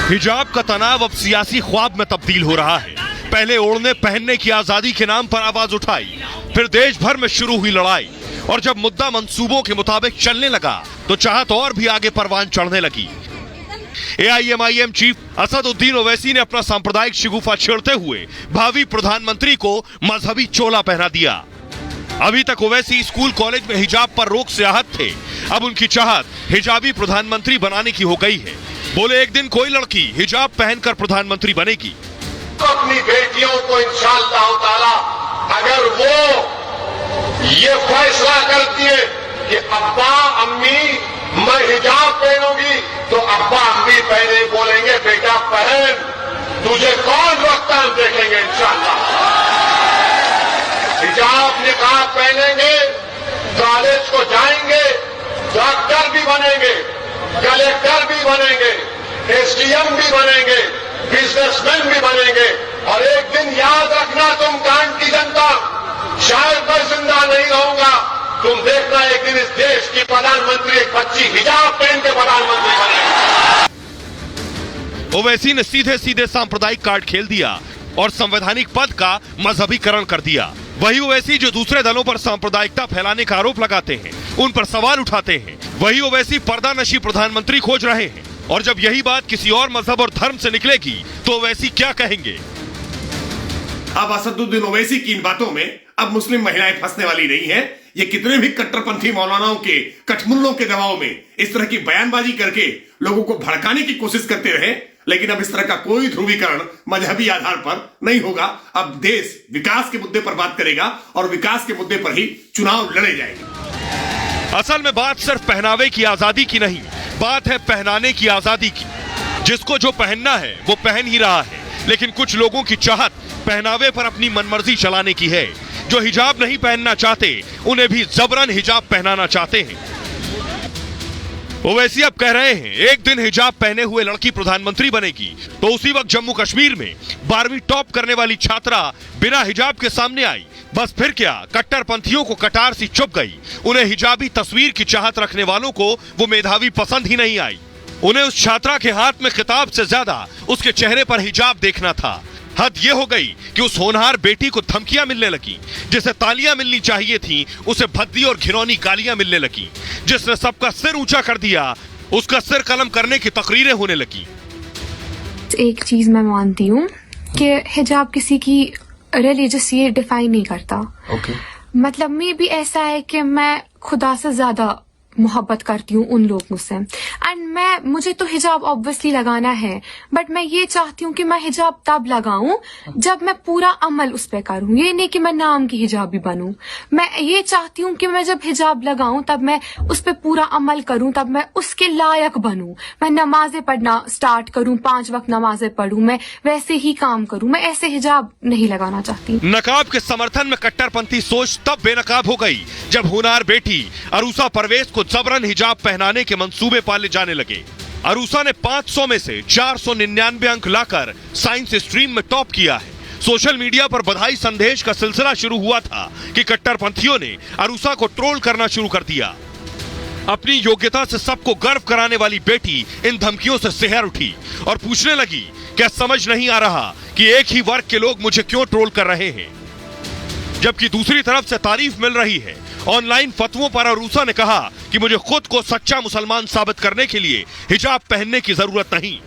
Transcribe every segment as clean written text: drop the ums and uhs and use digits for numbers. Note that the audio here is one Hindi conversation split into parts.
हिजाब का तनाव अब सियासी ख्वाब में तब्दील हो रहा है। पहले ओढ़ने पहनने की आजादी के नाम पर आवाज उठाई, फिर देश भर में शुरू हुई लड़ाई, और जब मुद्दा मंसूबों के मुताबिक चलने लगा तो चाहत और भी आगे परवान चढ़ने लगी। AIMIM चीफ असदुद्दीन ओवैसी ने अपना सांप्रदायिक शिगुफा छेड़ते हुए भावी प्रधानमंत्री को मजहबी चोला पहना दिया। अभी तक ओवैसी स्कूल कॉलेज में हिजाब पर रोक से आहत थे, अब उनकी चाहत हिजाबी प्रधानमंत्री बनाने की हो गई है। बोले एक दिन कोई लड़की हिजाब पहनकर प्रधानमंत्री बनेगी। तो अपनी बेटियों को इंशाअल्लाह ताला अगर वो ये फैसला करती है कि अब्बा अम्मी मैं हिजाब पहनूंगी, तो अब्बा अम्मी पहले बोलेंगे बेटा पहन, तुझे कौन रोकता हम देखेंगे इंशाअल्लाह। हिजाब निकाब पहनेंगे, कॉलेज को जाएंगे, डॉक्टर भी बनेंगे, कलेक्टर भी बनेंगे, SDM भी बनेंगे, बिजनेसमैन भी बनेंगे, और एक दिन याद रखना तुम कांड की जनता, शायद मैं जिंदा नहीं रहूंगा, तुम देखना एक दिन इस देश की प्रधानमंत्री एक बच्ची हिजाब पहन के प्रधानमंत्री बनेगी। ओवैसी ने सीधे सीधे सांप्रदायिक कार्ड खेल दिया और संवैधानिक पद का मजहबीकरण कर दिया। वही ओवैसी जो दूसरे दलों पर सांप्रदायिकता फैलाने का आरोप लगाते हैं, उन पर सवाल उठाते हैं, वही ओवैसी पर्दा नशी प्रधानमंत्री खोज रहे हैं। और जब यही बात किसी और मजहब और धर्म से निकलेगी तो ओवैसी क्या कहेंगे? अब असदुद्दीन ओवैसी की इन बातों में अब मुस्लिम महिलाएं फंसने वाली नहीं है। ये कितने भी कट्टरपंथी मौलानाओं के कठमुल्लों के दबाव में इस तरह की बयानबाजी करके लोगों को भड़काने की कोशिश करते रहे, लेकिन अब इस तरह का कोई ध्रुवीकरण मजहबी आधार पर नहीं होगा। अब देश विकास के मुद्दे पर बात करेगा और विकास के मुद्दे पर ही चुनाव लड़े जाएंगे। असल में बात सिर्फ पहनावे की आजादी की नहीं, बात है पहनाने की आजादी की। जिसको जो पहनना है वो पहन ही रहा है, लेकिन कुछ लोगों की चाहत पहनावे पर अपनी मनमर्जी चलाने की है। जो हिजाब नहीं पहनना चाहते उन्हें भी जबरन हिजाब पहनाना चाहते हैं। ओवैसी अब कह रहे हैं एक दिन हिजाब पहने हुए लड़की प्रधानमंत्री बनेगी, तो उसी वक्त जम्मू कश्मीर में 12वीं टॉप करने वाली छात्रा बिना हिजाब के सामने आई। बस फिर क्या, कट्टरपंथियों को कटार सी चुभ गई। उन्हें हिजाबी तस्वीर की चाहत रखने वालों को वो मेधावी पसंद ही नहीं आई। उन्हें उस छात्रा के हाथ में खिताब से ज्यादा उसके चेहरे पर हिजाब देखना था। हद ये हो गई कि उस होनहार बेटी को धमकियां मिलने लगी। जिसे तालियां मिलनी चाहिए थी उसे भद्दी और घिनौनी गालियां मिलने लगी। जिसने सबका सिर ऊंचा कर दिया उसका सिर कलम करने की तकरीरें होने लगी। एक चीज मैं मानती हूँ कि हिजाब किसी की रिलीजियस ये डिफाइन नहीं करता। मतलब में भी ऐसा है कि मैं खुदा से ज्यादा मोहब्बत करती हूँ उन लोगों से, एंड मुझे तो हिजाब ऑब्वियसली लगाना है, बट मैं ये चाहती हूँ कि मैं हिजाब तब लगाऊं जब मैं पूरा अमल उस पे करूँ। ये नहीं कि मैं नाम की हिजाबी बनूं। मैं ये चाहती हूँ कि मैं जब हिजाब लगाऊं तब मैं उस पे पूरा अमल करूँ, तब मैं उसके लायक बनूं। मैं नमाजें पढ़ना स्टार्ट करूँ, 5 वक्त नमाजें पढ़ूं, मैं वैसे ही काम करूँ। मैं ऐसे हिजाब नहीं लगाना चाहती। नकाब के समर्थन में कट्टरपंथी सोच तब बेनकाब हो गई जब होनहार बेटी अरूसा परवेज को जबरन हिजाब पहनाने के मंसूबे पाले जाने लगे। अरूसा ने 500 में से 499 अंक लाकर साइंस स्ट्रीम में टॉप किया है। सोशल मीडिया पर बधाई संदेश का सिलसिला शुरू हुआ था कि कट्टरपंथियों ने अरूसा को ट्रोल करना शुरू कर दिया। अपनी योग्यता से सबको गर्व कराने वाली बेटी इन धमकियों से सिहर उठी और पूछने लगी, क्या समझ नहीं आ रहा कि एक ही वर्ग के लोग मुझे क्यों ट्रोल कर रहे हैं? जबकि दूसरी तरफ से तारीफ मिल रही है। ऑनलाइन फतवों पर अरूसा ने कहा कि मुझे खुद को सच्चा मुसलमान साबित करने के लिए हिजाब पहनने की जरूरत नहीं।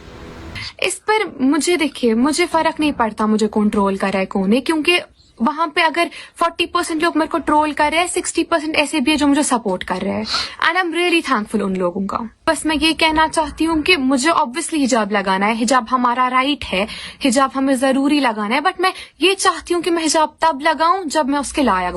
इस पर मुझे देखिए, मुझे फर्क नहीं पड़ता मुझे कौन ट्रोल कर रहा है कौन है, क्योंकि वहां पे अगर 40% लोग मेरे को ट्रोल कर रहे हैं, 60% ऐसे भी है जो मुझे सपोर्ट कर रहे हैं, and I am really thankful उन लोगों का। बस मैं ये कहना चाहती हूँ कि मुझे ऑब्वियसली हिजाब लगाना है, हिजाब हमारा राइट है, हिजाब हमें जरूरी लगाना है, बट मैं ये चाहती हूँ कि मैं हिजाब तब लगाऊं जब मैं उसके लायक।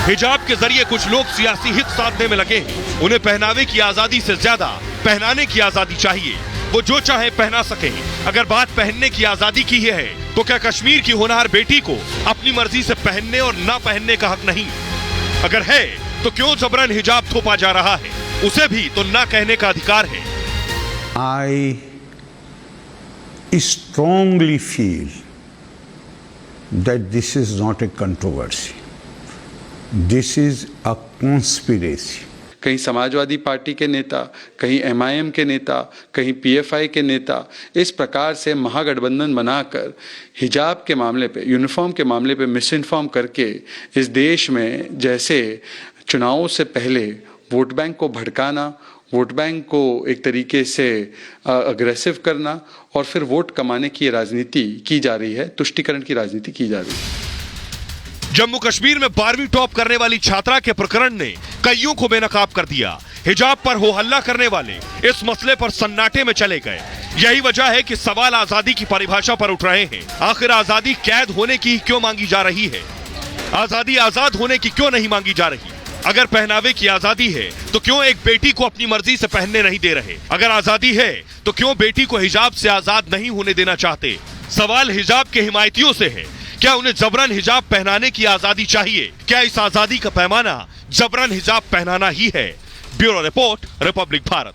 हिजाब के जरिए कुछ लोग सियासी हित साधने में लगे हैं। उन्हें पहनावे की आजादी से ज्यादा पहनाने की आजादी चाहिए। वो जो चाहे पहना सके। अगर बात पहनने की आजादी की है तो क्या कश्मीर की होनहार बेटी को अपनी मर्जी से पहनने और ना पहनने का हक नहीं? अगर है तो क्यों जबरन हिजाब थोपा जा रहा है? उसे भी तो ना कहने का अधिकार है। I strongly feel that this is not a controversy. This is a conspiracy. कहीं समाजवादी पार्टी के नेता, कहीं MIM के नेता, कहीं PFI के नेता इस प्रकार से महागठबंधन बनाकर हिजाब के मामले पे, यूनिफॉर्म के मामले पे मिस इन्फॉर्म करके इस देश में जैसे चुनावों से पहले वोट बैंक को भड़काना, वोट बैंक को एक तरीके से अग्रेसिव करना और फिर वोट कमाने की राजनीति की जा रही है, तुष्टीकरण की राजनीति की जा रही है। जम्मू कश्मीर में 12वीं टॉप करने वाली छात्रा के प्रकरण ने कईयों को बेनकाब कर दिया। हिजाब पर हो हल्ला करने वाले इस मसले पर सन्नाटे में चले गए। यही वजह है कि सवाल आजादी की परिभाषा पर उठ रहे हैं। आखिर आजादी कैद होने की क्यों मांगी जा रही है? आजादी आजाद होने की क्यों नहीं मांगी जा रही? अगर पहनावे की आजादी है तो क्यों एक बेटी को अपनी मर्जी से पहनने नहीं दे रहे? अगर आजादी है तो क्यों बेटी को हिजाब से आजाद नहीं होने देना चाहते? सवाल हिजाब के हिमायतियों से है। क्या उन्हें जबरन हिजाब पहनाने की आजादी चाहिए? क्या इस आजादी का पैमाना जबरन हिजाब पहनाना ही है? Bureau report, Republic Bharat.